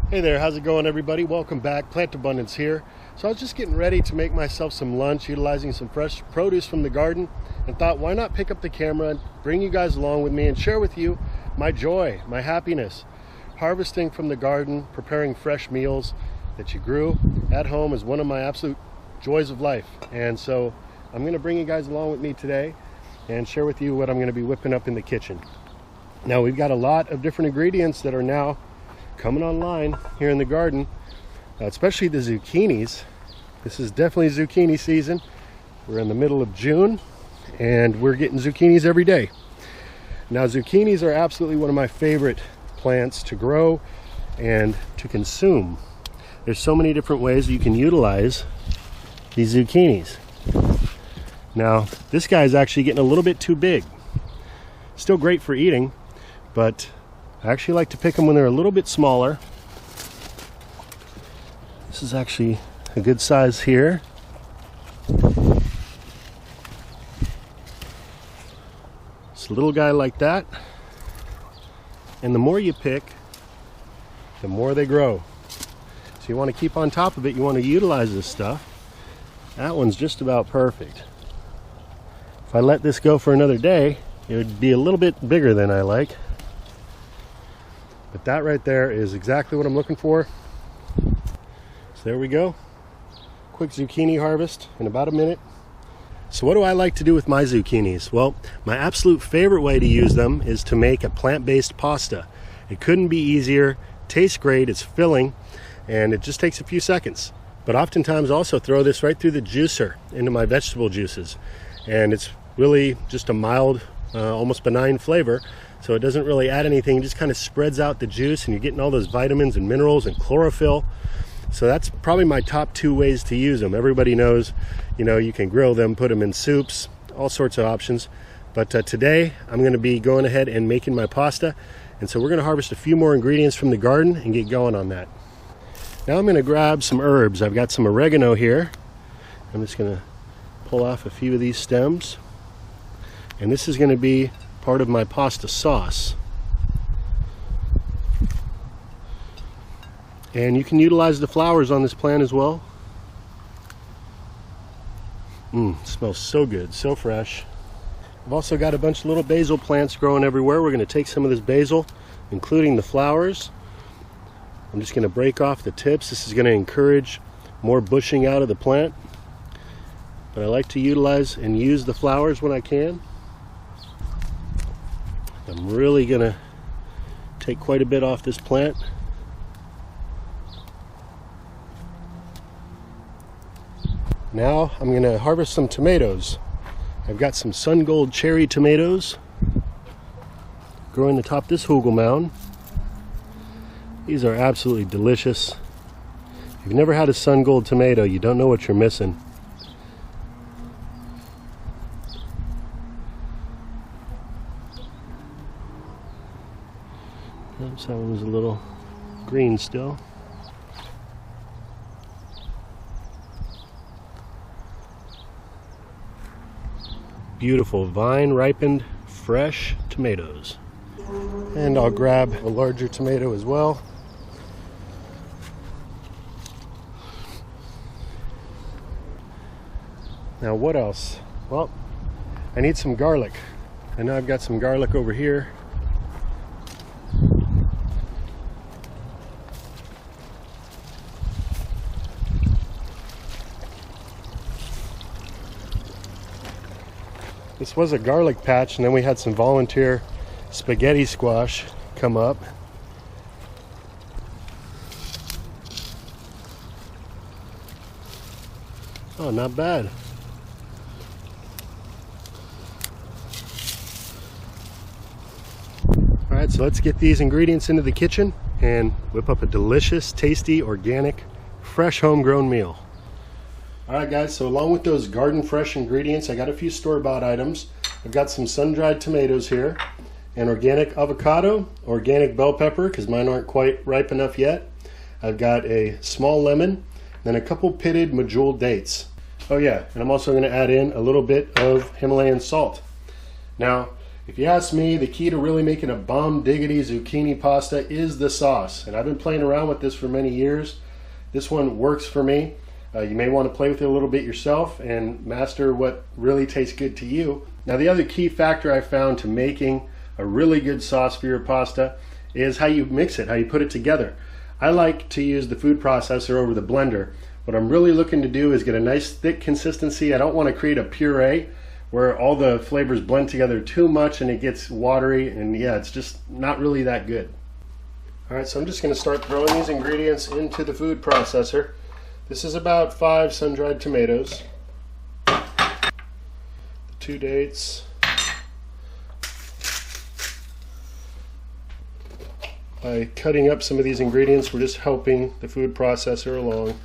Hey there, how's it going everybody? Welcome back, Plant Abundance here. So I was just getting ready to make myself some lunch, utilizing some fresh produce from the garden, and thought why not pick up the camera and bring you guys along with me and share with you my joy, my happiness. Harvesting from the garden, preparing fresh meals that you grew at home is one of my absolute joys of life. And so I'm going to bring you guys along with me today and share with you what I'm going to be whipping up in the kitchen. Now we've got a lot of different ingredients that are now coming online here in the garden, especially the zucchinis. This is definitely zucchini season. We're in the middle of June and we're getting zucchinis every day. Now zucchinis are absolutely one of my favorite plants to grow and to consume. There's so many different ways you can utilize these zucchinis. Now this guy is actually getting a little bit too big. Still great for eating, but I actually like to pick them when they're a little bit smaller. This is actually a good size here. It's a little guy like that. And the more you pick, the more they grow. So you want to keep on top of it. You want to utilize this stuff. That one's just about perfect. If I let this go for another day, it would be a little bit bigger than I like. But that right there is exactly what I'm looking for. So there we go. Quick zucchini harvest in about a minute. So what do I like to do with my zucchinis? Well, my absolute favorite way to use them is to make a plant-based pasta. It couldn't be easier, tastes great, it's filling, and it just takes a few seconds. But oftentimes also throw this right through the juicer into my vegetable juices. And it's really just a mild, almost benign flavor. So it doesn't really add anything, it just kind of spreads out the juice and you're getting all those vitamins and minerals and chlorophyll. So that's probably my top two ways to use them. Everybody knows, you can grill them, put them in soups, all sorts of options. But today I'm going to be going ahead and making my pasta. And so we're going to harvest a few more ingredients from the garden and get going on that. Now I'm going to grab some herbs. I've got some oregano here. I'm just going to pull off a few of these stems. And this is going to be part of my pasta sauce. And you can utilize the flowers on this plant as well. It smells so good, so fresh. I've also got a bunch of little basil plants growing everywhere. We're going to take some of this basil, including the flowers. I'm just going to break off the tips. This is going to encourage more bushing out of the plant. But I like to utilize and use the flowers when I can. I'm really going to take quite a bit off this plant. Now I'm going to harvest some tomatoes. I've got some sun gold cherry tomatoes growing atop this hugel mound. These are absolutely delicious. If you've never had a sun gold tomato, you don't know what you're missing. Oops, that one was a little green still. Beautiful vine ripened fresh tomatoes. And I'll grab a larger tomato as well. Now what else? Well, I need some garlic. I know I've got some garlic over here. This was a garlic patch, and then we had some volunteer spaghetti squash come up. Oh, not bad. All right, so let's get these ingredients into the kitchen and whip up a delicious, tasty, organic, fresh homegrown meal. Alright guys, so along with those garden fresh ingredients, I got a few store-bought items. I've got some sun-dried tomatoes here, an organic avocado, organic bell pepper, because mine aren't quite ripe enough yet. I've got a small lemon, then a couple pitted medjool dates. Oh yeah, and I'm also going to add in a little bit of Himalayan salt. Now, If you ask me, the key to really making a bomb diggity zucchini pasta is the sauce. And I've been playing around with this for many years. This one works for me. You may want to play with it a little bit yourself and master what really tastes good to you. Now, the other key factor I found to making a really good sauce for your pasta is how you mix it, how you put it together. I like to use the food processor over the blender. What I'm really looking to do is get a nice thick consistency. I don't want to create a puree where all the flavors blend together too much and it gets watery, and yeah, it's just not really that good. All right, so I'm just going to start throwing these ingredients into the food processor. This is about 5 sun-dried tomatoes, 2 dates, by cutting up some of these ingredients, we're just helping the food processor along.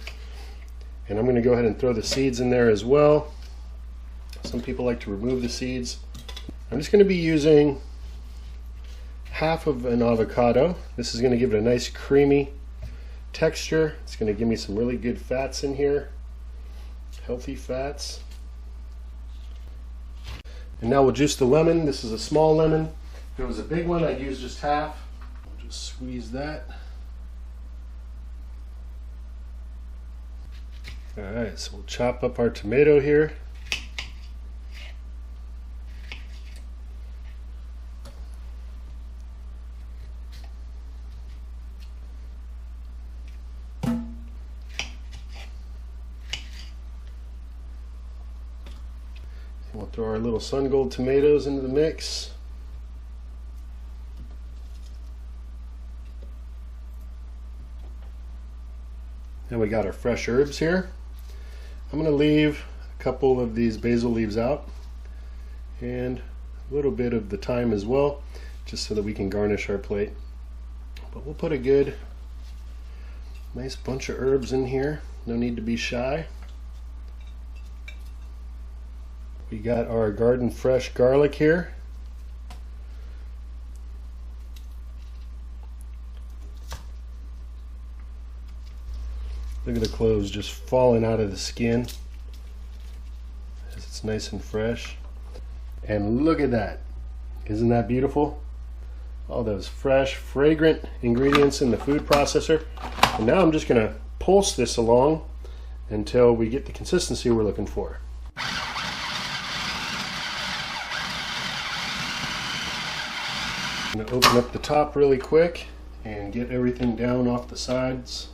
And I'm going to go ahead and throw the seeds in there as well. Some people like to remove the seeds. I'm just going to be using half of an avocado. This is going to give it a nice creamy texture. It's going to give me some really good fats in here, healthy fats. And now we'll juice the lemon. This is a small lemon. If it was a big one, I'd use just half. Just squeeze that. Alright, so we'll chop up our tomato here. We'll throw our little sun gold tomatoes into the mix. And we got our fresh herbs here. I'm going to leave a couple of these basil leaves out and a little bit of the thyme as well, just so that we can garnish our plate. But we'll put a good, nice bunch of herbs in here. No need to be shy. We got our garden fresh garlic here. Look at the cloves just falling out of the skin as it's nice and fresh. And look at that. Isn't that beautiful? All those fresh, fragrant ingredients in the food processor. And now I'm just going to pulse this along until we get the consistency we're looking for. I'm going to open up the top really quick and get everything down off the sides.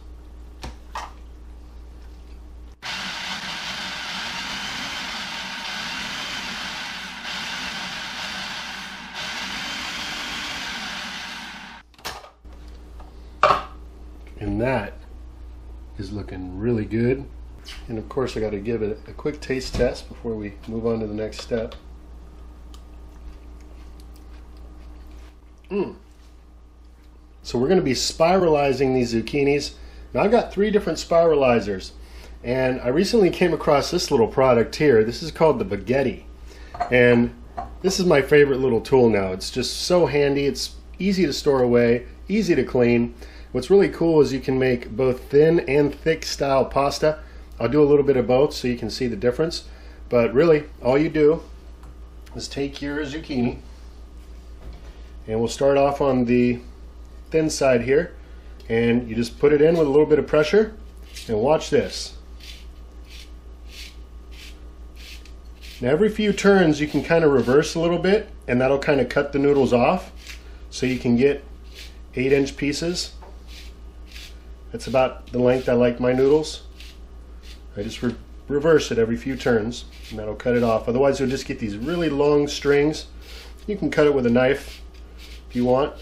And that is looking really good. And of course I got to give it a quick taste test before we move on to the next step. So we're going to be spiralizing these zucchinis. Now I've got 3 different spiralizers, and I recently came across this little product here. This is called the Baguette, and this is my favorite little tool now. It's just so handy. It's easy to store away, easy to clean. What's really cool is you can make both thin and thick style pasta. I'll do a little bit of both so you can see the difference, but really all you do is take your zucchini, and we'll start off on the thin side here, and you just put it in with a little bit of pressure, and watch this. Now every few turns you can kind of reverse a little bit, and that'll kind of cut the noodles off so you can get 8-inch pieces. That's about the length I like my noodles. I just reverse it every few turns, and that'll cut it off. Otherwise you'll just get these really long strings. You can cut it with a knife if you want.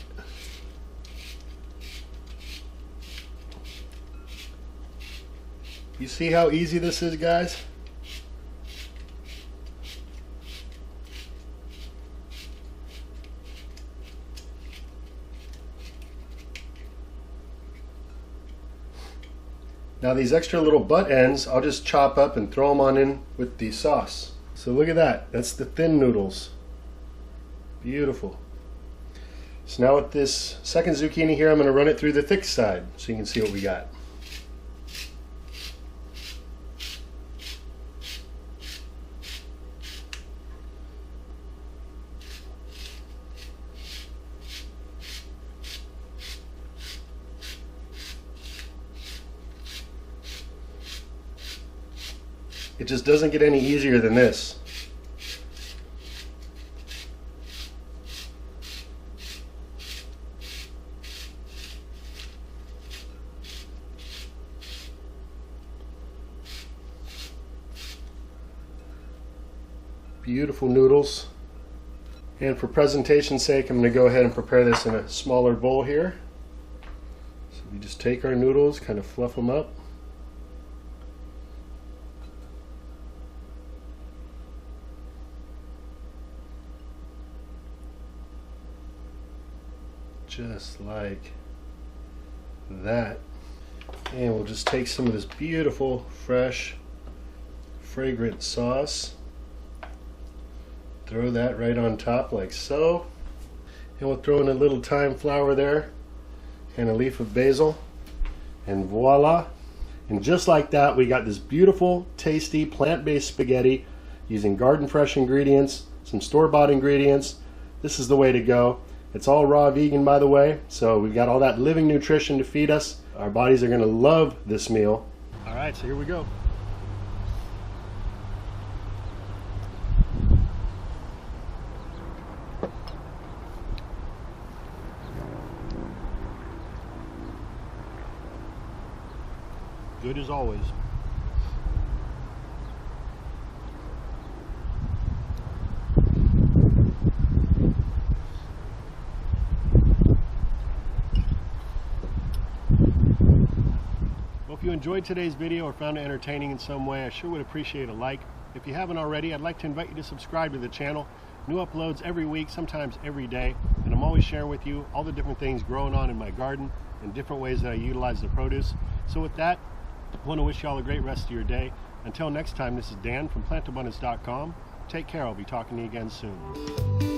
You see how easy this is, guys? Now these extra little butt ends, I'll just chop up and throw them on in with the sauce. So look at that. That's the thin noodles. Beautiful. So now with this second zucchini here, I'm going to run it through the thick side so you can see what we got. It just doesn't get any easier than this. Beautiful noodles. And for presentation's sake, I'm going to go ahead and prepare this in a smaller bowl here. So we just take our noodles, kind of fluff them up. Just like that. And we'll just take some of this beautiful, fresh, fragrant sauce. Throw that right on top like so. And we'll throw in a little thyme flower there and a leaf of basil. And voila. And just like that, we got this beautiful, tasty, plant-based spaghetti using garden fresh ingredients, some store-bought ingredients. This is the way to go. It's all raw vegan, by the way, so we've got all that living nutrition to feed us. Our bodies are going to love this meal. All right, so here we go. Good as always. Well, if you enjoyed today's video or found it entertaining in some way, I sure would appreciate a like. If you haven't already, I'd like to invite you to subscribe to the channel. New uploads every week, sometimes every day, and I'm always sharing with you all the different things growing on in my garden and different ways that I utilize the produce. So with that, I want to wish you all a great rest of your day. Until next time, this is Dan from plantabundance.com. Take care. I'll be talking to you again soon.